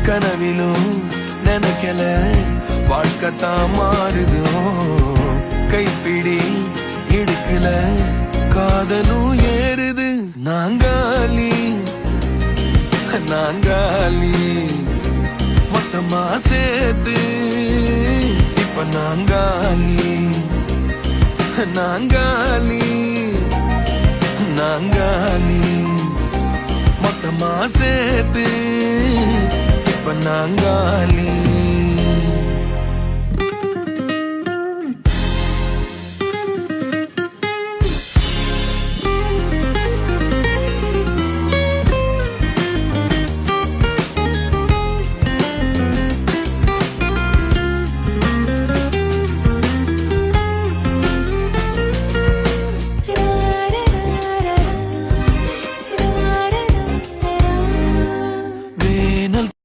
கனவிலும் நினைக்கல வாழ்க்கைத்தான் மாறுதோ கைப்பிடி இடுக்கல காதலும் ஏறுது நாங்காலி நாங்காலி மொத்தமா சேர்த்து இப்ப நாங்காலி நாங்காலி நாங்காலி மொத்தமா சேர்த்து இப்ப நாங்காலி